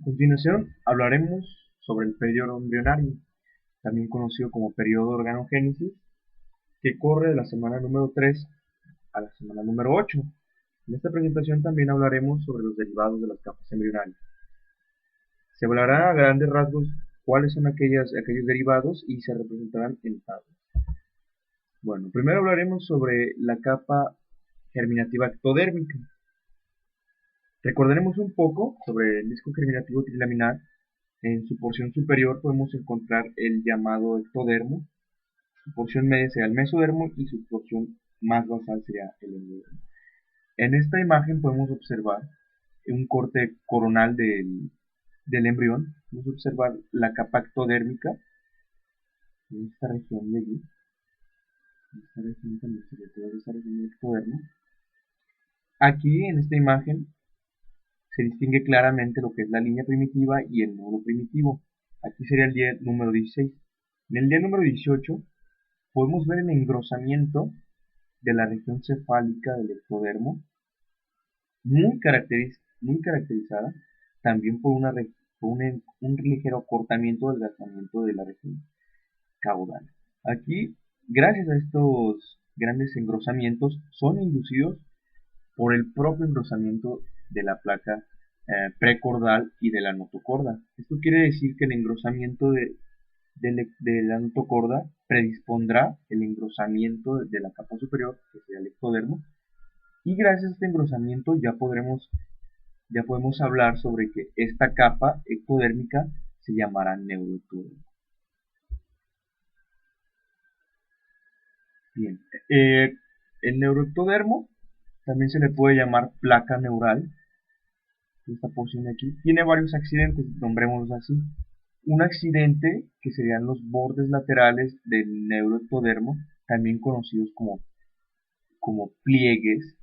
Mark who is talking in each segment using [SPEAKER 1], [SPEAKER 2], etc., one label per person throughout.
[SPEAKER 1] A continuación, hablaremos sobre el periodo embrionario, también conocido como periodo de organogénesis, que corre de la semana número 3 a la semana número 8. En esta presentación también hablaremos sobre los derivados de las capas embrionarias. Se hablará a grandes rasgos cuáles son aquellos derivados y se representarán en tablas. Bueno, primero hablaremos sobre la capa germinativa ectodérmica. Recordaremos un poco sobre el disco germinativo trilaminar. En su porción superior podemos encontrar el llamado ectodermo, su porción media sería el mesodermo y su porción más basal sería el endodermo. En esta imagen podemos observar un corte coronal del embrión. Podemos observar la capa ectodérmica en esta región de allí. En esta región también sería toda esta región del ectodermo. Aquí en esta imagen se distingue claramente lo que es la línea primitiva y el nódulo primitivo. Aquí sería el día número 16. En el día número 18 podemos ver el engrosamiento de la región cefálica del ectodermo, muy caracterizada también por un ligero acortamiento o adelgazamiento de la región caudal. Aquí, gracias a estos grandes engrosamientos, son inducidos por el propio engrosamiento de la placa precordal y de la notocorda. Esto quiere decir que el engrosamiento de la notocorda predispondrá el engrosamiento de la capa superior, que sería el ectodermo, y gracias a este engrosamiento ya podemos hablar sobre que esta capa ectodérmica se llamará neuroectodermo. Bien, el neuroectodermo también se le puede llamar placa neural. Esta porción de aquí tiene varios accidentes, nombrémoslos así. Un accidente que serían los bordes laterales del neuroectodermo, también conocidos como pliegues,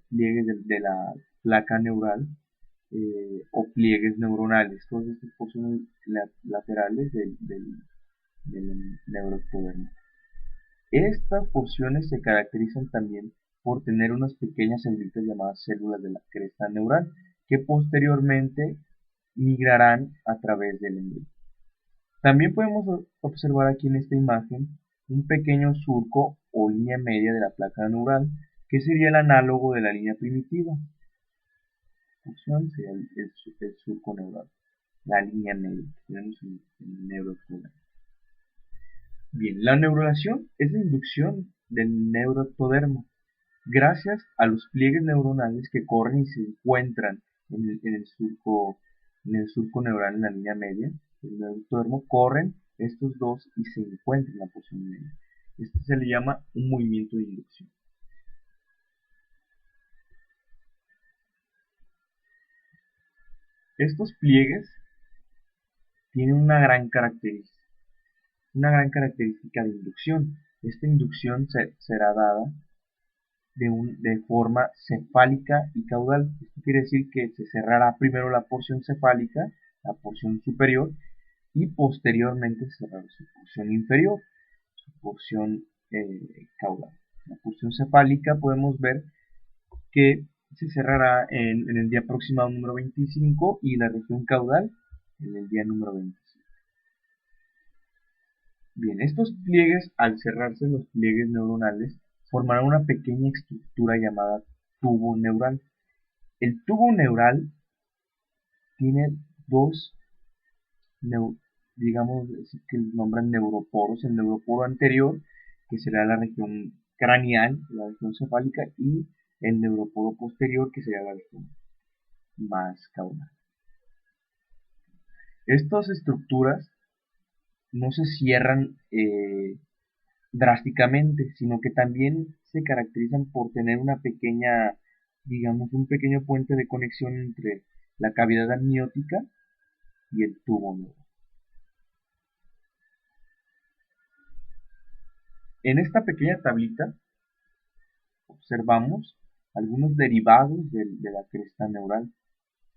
[SPEAKER 1] pliegues de la placa neural, o pliegues neuronales, todas estas porciones laterales del neuroectodermo. Estas porciones se caracterizan también por tener unas pequeñas células llamadas células de la cresta neural, que posteriormente migrarán a través del embrión. También podemos observar aquí en esta imagen un pequeño surco o línea media de la placa neural, que sería el análogo de la línea primitiva. Función sería el surco neural, la línea media que tenemos en el neuroectodermo. Bien, la neurulación es la inducción del neuroectodermo gracias a los pliegues neuronales que corren y se encuentran en el surco neural en la línea media. El neuroectodermo corren estos dos y se encuentran en la porción media. Esto se le llama un movimiento de inducción. Estos pliegues tienen una gran característica de inducción. Esta inducción será dada de forma cefálica y caudal. Esto quiere decir que se cerrará primero la porción cefálica, la porción superior, y posteriormente se cerrará su porción inferior, su porción caudal. La porción cefálica podemos ver que se cerrará en el día aproximado número 25 y la región caudal en el día número 25. Bien, estos pliegues, al cerrarse los pliegues neuronales, formarán una pequeña estructura llamada tubo neural. El tubo neural tiene dos, digamos que los nombran neuroporos. El neuroporo anterior, que será la región craneal, la región cefálica, y el neuroporo posterior, que sería la región más caudal. Estas estructuras no se cierran drásticamente, sino que también se caracterizan por tener una pequeña, digamos, un pequeño puente de conexión entre la cavidad amniótica y el tubo neural. En esta pequeña tablita observamos algunos derivados de la cresta neural.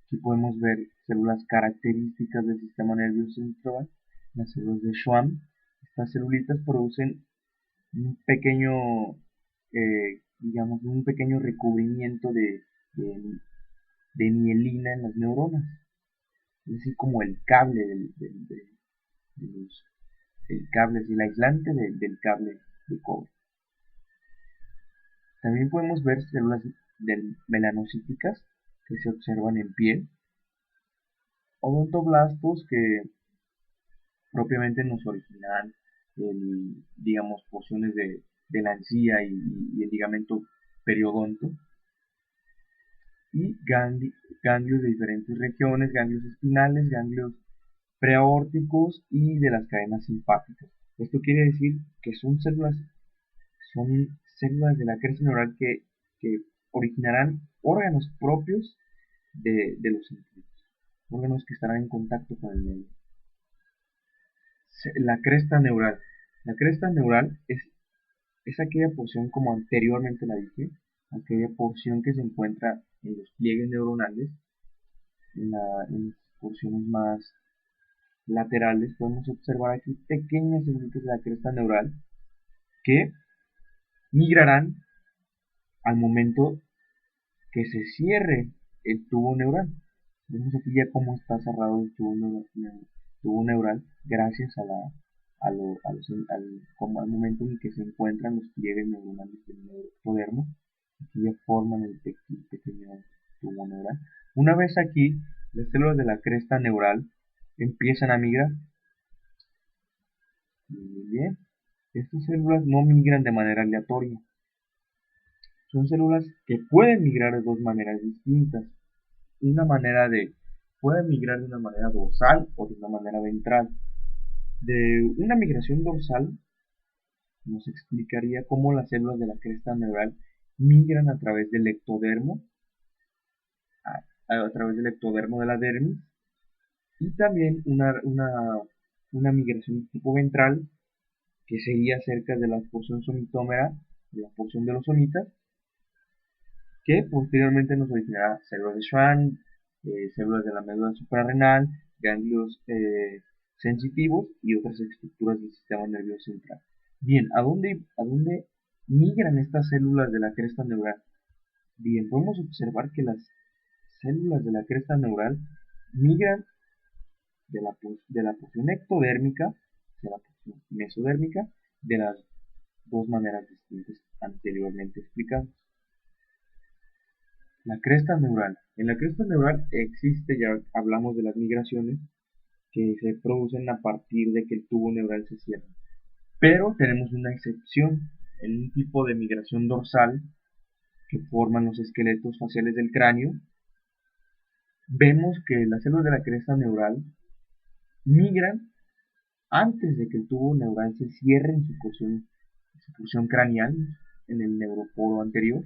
[SPEAKER 1] Aquí podemos ver células características del sistema nervioso central, las células de Schwann. Estas celulitas producen un pequeño, digamos, un pequeño recubrimiento de mielina en las neuronas. es decir, como el cable de el cable, es el aislante del cable de cobre. También podemos ver células melanocíticas que se observan en piel, odontoblastos que propiamente nos originan, digamos, porciones de la encía y el ligamento periodonto, y ganglios de diferentes regiones, ganglios espinales, ganglios preaórticos y de las cadenas simpáticas. Esto quiere decir que son células de la cresta neural que originarán órganos propios de los sentidos, órganos que estarán en contacto con el medio. La cresta neural. La cresta neural es aquella porción, como anteriormente la dije, aquella porción que se encuentra en los pliegues neuronales, en las porciones más laterales. Podemos observar aquí pequeñas células de la cresta neural que migrarán al momento que se cierre el tubo neural. Vemos aquí ya cómo está cerrado el tubo neural gracias al momento en que se encuentran los pliegues neuronales del neuroectodermo. Aquí ya forman el pequeño tubo neural. Una vez aquí, las células de la cresta neural empiezan a migrar. Muy bien. Estas células no migran de manera aleatoria. Son células que pueden migrar de dos maneras distintas. Pueden migrar de una manera dorsal o de una manera ventral. De una migración dorsal nos explicaría cómo las células de la cresta neural migran a través del ectodermo, a través del ectodermo de la dermis, y también una migración de tipo ventral, que sería cerca de la porción somitómera, de la porción de los somitas, que posteriormente nos originará células de Schwann, células de la médula suprarrenal, ganglios sensitivos y otras estructuras del sistema nervioso central. Bien, ¿a dónde migran estas células de la cresta neural? Bien, podemos observar que las células de la cresta neural migran de la porción ectodérmica, de la porción mesodérmica, de las dos maneras distintas anteriormente explicadas. La cresta neural. En la cresta neural ya hablamos de las migraciones que se producen a partir de que el tubo neural se cierra. Pero tenemos una excepción en un tipo de migración dorsal que forman los esqueletos faciales del cráneo. Vemos que las células de la cresta neural migran antes de que el tubo neural se cierre en su porción craneal, en el neuroporo anterior.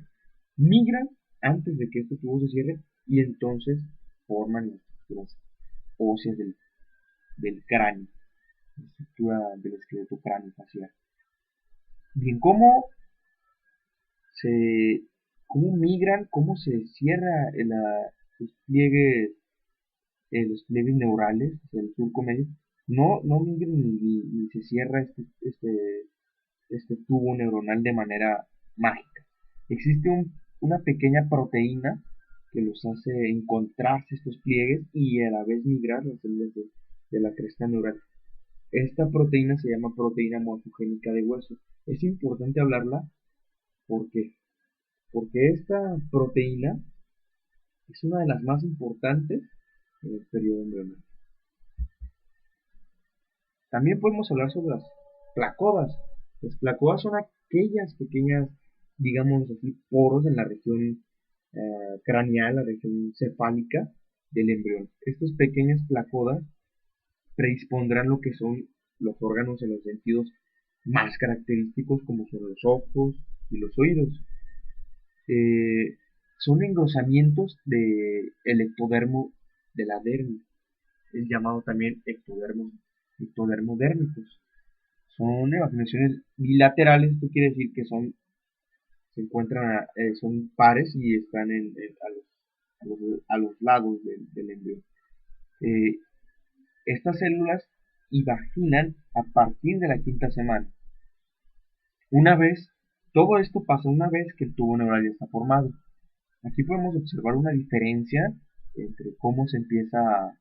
[SPEAKER 1] Migran antes de que este tubo se cierre y entonces forman las estructuras óseas del cráneo, la estructura del esqueleto cráneo facial. Bien, ¿cómo migran, cómo se cierra los pliegues neurales del surco medio? No migran ni se cierra este tubo neuronal de manera mágica. Existe una pequeña proteína que los hace encontrarse estos pliegues y a la vez migrar las células de la cresta neural. Esta proteína se llama proteína morfogénica de hueso. Es importante hablarla porque esta proteína es una de las más importantes en el periodo embrionario. También podemos hablar sobre las placodas. Las placodas son aquellas pequeñas, digamos así, poros en la región craneal, la región cefálica del embrión. Estas pequeñas placodas predispondrán lo que son los órganos en los sentidos más característicos, como son los ojos y los oídos. Son engrosamientos del ectodermo de la dermis, es llamado también ectodermodérmicos. Son evacuaciones bilaterales, esto quiere decir que son pares y están a los lados del embrión. Estas células invaginan a partir de la quinta semana. Todo esto pasa una vez que el tubo neural ya está formado. Aquí podemos observar una diferencia entre cómo se empieza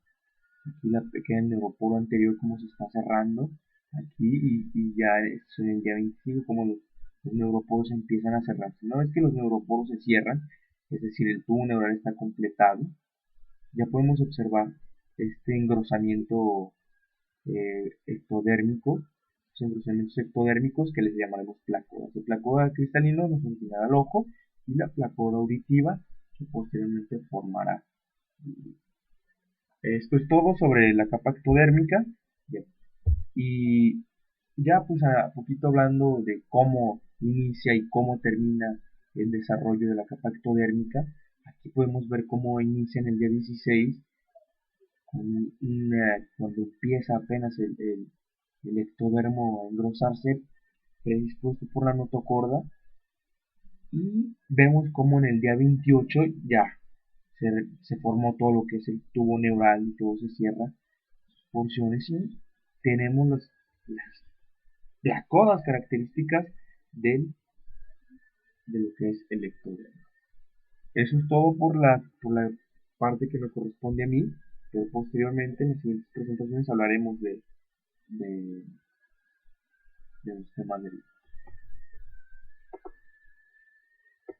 [SPEAKER 1] Aquí queda el neuroporo anterior como se está cerrando aquí y ya es en el día 25 como los neuroporos empiezan a cerrarse. Una vez que los neuroporos se cierran, es decir, el tubo neural está completado, ya podemos observar este engrosamiento ectodérmico, los engrosamientos ectodérmicos que les llamaremos placodas. El placoda cristalino nos inclinará al ojo y la placoda auditiva que posteriormente formará. Esto es todo sobre la capa ectodérmica. Bien. Y ya pues a poquito hablando de cómo inicia y cómo termina el desarrollo de la capa ectodérmica, aquí podemos ver cómo inicia en el día 16 cuando empieza apenas el ectodermo a engrosarse, predispuesto por la notocorda, y vemos como en el día 28 ya se formó todo lo que es el tubo neural y todo se cierra porciones y tenemos las placodas características de lo que es el ectodermo. Eso es todo por la parte que me corresponde a mí, pero posteriormente en las siguientes presentaciones hablaremos de los temas del